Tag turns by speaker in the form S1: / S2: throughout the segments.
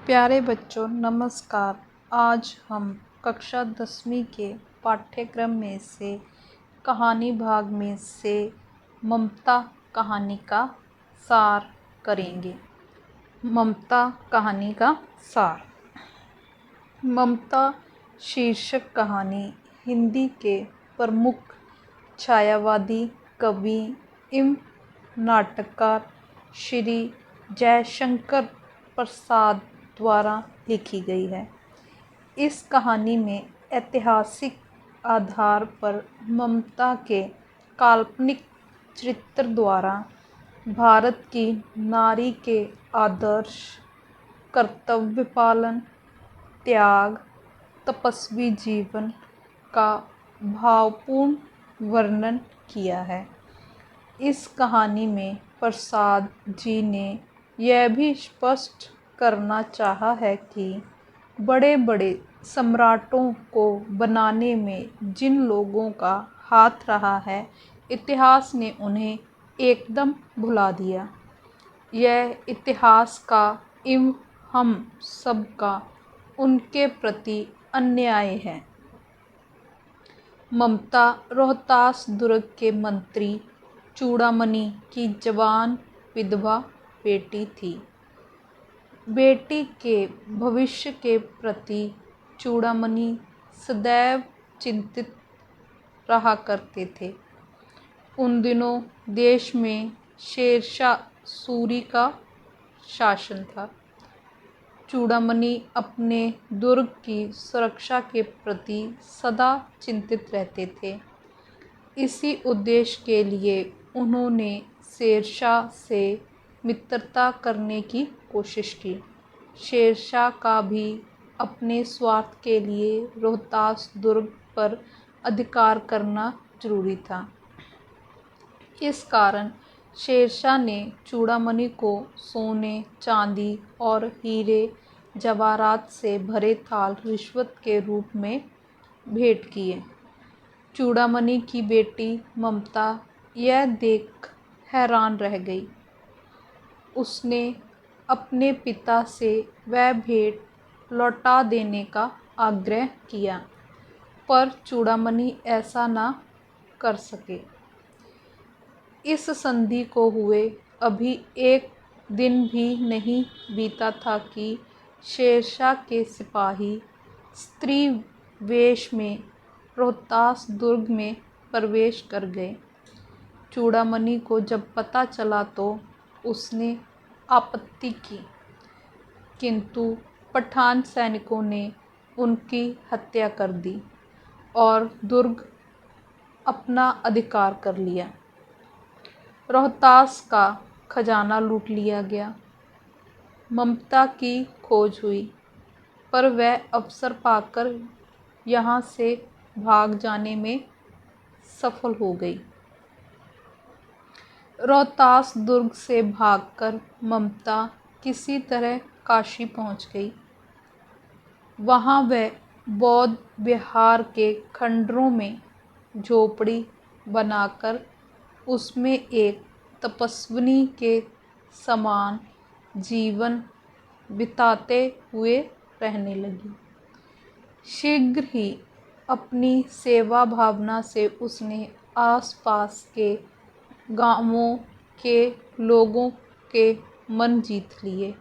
S1: प्यारे बच्चों नमस्कार। आज हम कक्षा 10वीं के पाठ्यक्रम में से कहानी भाग में से ममता कहानी का सार करेंगे। ममता कहानी का सार। ममता शीर्षक कहानी हिंदी के प्रमुख छायावादी कवि एवं नाटककार श्री जयशंकर प्रसाद द्वारा लिखी गई है। इस कहानी में ऐतिहासिक आधार पर ममता के काल्पनिक चरित्र द्वारा भारत की नारी के आदर्श, कर्तव्य पालन, त्याग, तपस्वी जीवन का भावपूर्ण वर्णन किया है। इस कहानी में प्रसाद जी ने यह भी स्पष्ट करना चाहा है कि बड़े बड़े सम्राटों को बनाने में जिन लोगों का हाथ रहा है, इतिहास ने उन्हें एकदम भुला दिया। यह इतिहास का एवं हम सब का उनके प्रति अन्याय है। ममता रोहतास दुर्ग के मंत्री चूड़ामणि की जवान विधवा बेटी थी। बेटी के भविष्य के प्रति चूड़ामणि सदैव चिंतित रहा करते थे। उन दिनों देश में शेरशाह सूरी का शासन था। चूड़ामणि अपने दुर्ग की सुरक्षा के प्रति सदा चिंतित रहते थे। इसी उद्देश्य के लिए उन्होंने शेरशाह से मित्रता करने की कोशिश की। शेरशाह का भी अपने स्वार्थ के लिए रोहतास दुर्ग पर अधिकार करना जरूरी था। इस कारण शेरशाह ने चूड़ामणि को सोने, चांदी और हीरे जवाहरात से भरे थाल रिश्वत के रूप में भेंट किए। चूड़ामणि की बेटी ममता यह देख हैरान रह गई। उसने अपने पिता से वह भेंट लौटा देने का आग्रह किया, पर चूड़ामणि ऐसा न कर सके। इस संधि को हुए अभी एक दिन भी नहीं बीता था कि शेरशाह के सिपाही स्त्री वेश में रोहतास दुर्ग में प्रवेश कर गए। चूड़ामणि को जब पता चला तो उसने आपत्ति की, किंतु पठान सैनिकों ने उनकी हत्या कर दी और दुर्ग अपना अधिकार कर लिया। रोहतास का खजाना लूट लिया गया। ममता की खोज हुई, पर वह अवसर पाकर यहाँ से भाग जाने में सफल हो गई। रोहतास दुर्ग से भागकर ममता किसी तरह काशी पहुँच गई। वहाँ वह बौद्ध विहार के खंडरों में झोपड़ी बनाकर उसमें एक तपस्विनी के समान जीवन बिताते हुए रहने लगी। शीघ्र ही अपनी सेवा भावना से उसने आसपास के गांवों के लोगों के मन जीत लिए।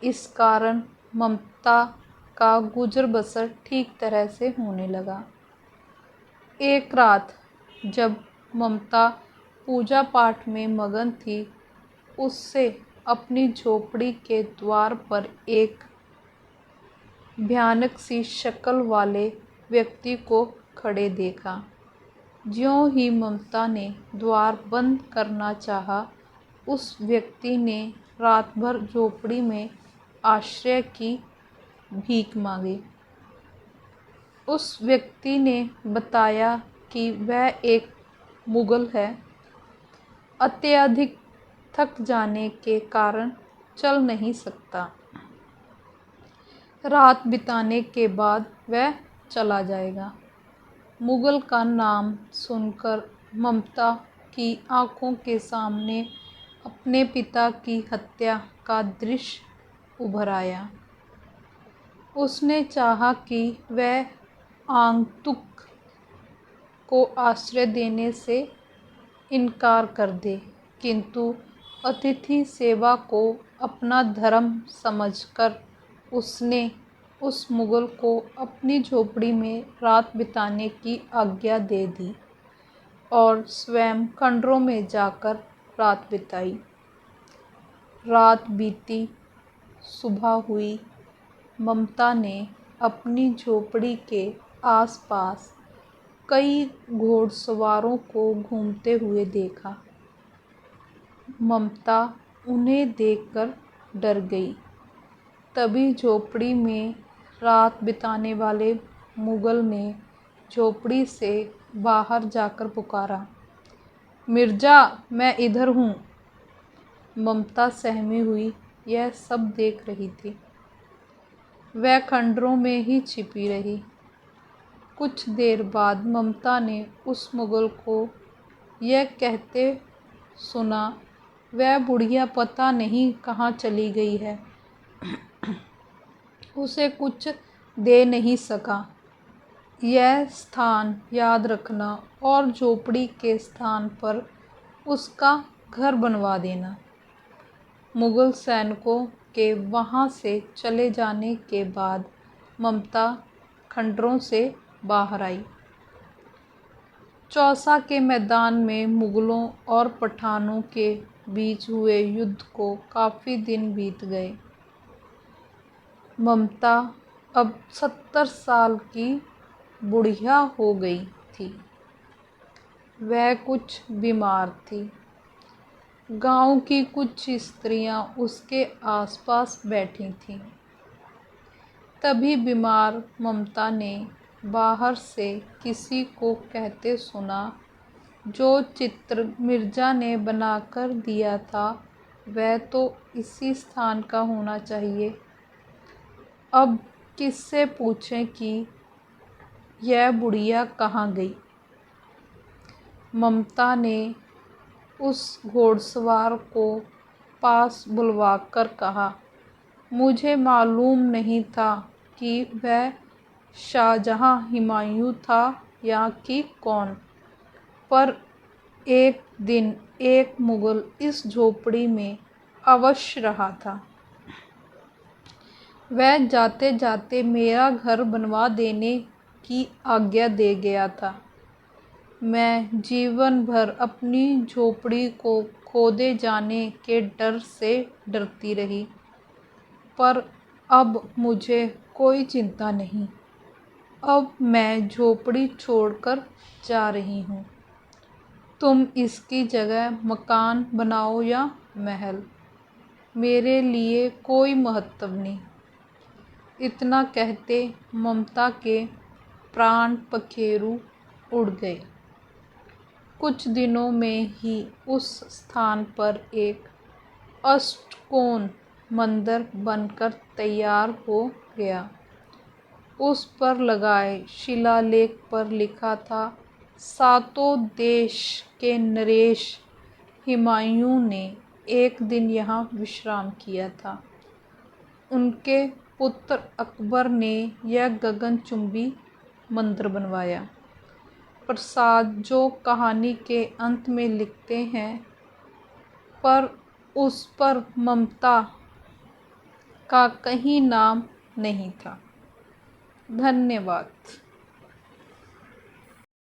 S1: इस कारण ममता का गुजर बसर ठीक तरह से होने लगा। एक रात जब ममता पूजा पाठ में मगन थी, उससे अपनी झोपड़ी के द्वार पर एक भयानक सी शक्ल वाले व्यक्ति को खड़े देखा। ज्यों ही ममता ने द्वार बंद करना चाहा, उस व्यक्ति ने रात भर झोपड़ी में आश्रय की भीख मांगी। उस व्यक्ति ने बताया कि वह एक मुगल है। अत्यधिक थक जाने के कारण चल नहीं सकता। रात बिताने के बाद वह चला जाएगा। मुगल का नाम सुनकर ममता की आंखों के सामने अपने पिता की हत्या का दृश्य उभर आया। उसने चाहा कि वह आगंतुक को आश्रय देने से इनकार कर दे, किंतु अतिथि सेवा को अपना धर्म समझकर उसने उस मुगल को अपनी झोपड़ी में रात बिताने की आज्ञा दे दी और स्वयं खंडरों में जाकर रात बिताई। रात बीती, सुबह हुई। ममता ने अपनी झोपड़ी के आसपास कई घोड़सवारों को घूमते हुए देखा। ममता उन्हें देखकर डर गई। तभी झोपड़ी में रात बिताने वाले मुगल ने झोपड़ी से बाहर जाकर पुकारा, मिर्जा, मैं इधर हूँ। ममता सहमी हुई यह सब देख रही थी। वह खंडरों में ही छिपी रही। कुछ देर बाद ममता ने उस मुगल को यह कहते सुना, वह बुढ़िया पता नहीं कहाँ चली गई है, उसे कुछ दे नहीं सका। यह स्थान याद रखना और झोपड़ी के स्थान पर उसका घर बनवा देना। मुगल सैनिकों के वहाँ से चले जाने के बाद ममता खंडरों से बाहर आई। चौसा के मैदान में मुगलों और पठानों के बीच हुए युद्ध को काफ़ी दिन बीत गए। ममता अब 70 साल की बुढ़िया हो गई थी। वह कुछ बीमार थी। गांव की कुछ स्त्रियां उसके आसपास बैठी थीं। तभी बीमार ममता ने बाहर से किसी को कहते सुना, जो चित्र मिर्जा ने बनाकर दिया था वह तो इसी स्थान का होना चाहिए। अब किससे पूछें कि यह बुढ़िया कहाँ गई। ममता ने उस घोड़सवार को पास बुलवाकर कहा, मुझे मालूम नहीं था कि वह शाहजहां हुमायूं था या कि कौन, पर एक दिन एक मुगल इस झोपड़ी में अवश्य रहा था। वह जाते जाते मेरा घर बनवा देने की आज्ञा दे गया था। मैं जीवन भर अपनी झोपड़ी को खोदे जाने के डर से डरती रही, पर अब मुझे कोई चिंता नहीं। अब मैं झोपड़ी छोड़कर जा रही हूँ। तुम इसकी जगह मकान बनाओ या महल, मेरे लिए कोई महत्व नहीं। इतना कहते ममता के प्राण पखेरु उड़ गए। कुछ दिनों में ही उस स्थान पर एक अष्टकोण मंदिर बनकर तैयार हो गया। उस पर लगाए शिलालेख पर लिखा था, सातों देश के नरेश हुमायूं ने एक दिन यहाँ विश्राम किया था। उनके पुत्र अकबर ने यह गगनचुंबी मंदिर बनवाया। प्रसाद जो कहानी के अंत में लिखते हैं, पर उस पर ममता का कहीं नाम नहीं था। धन्यवाद।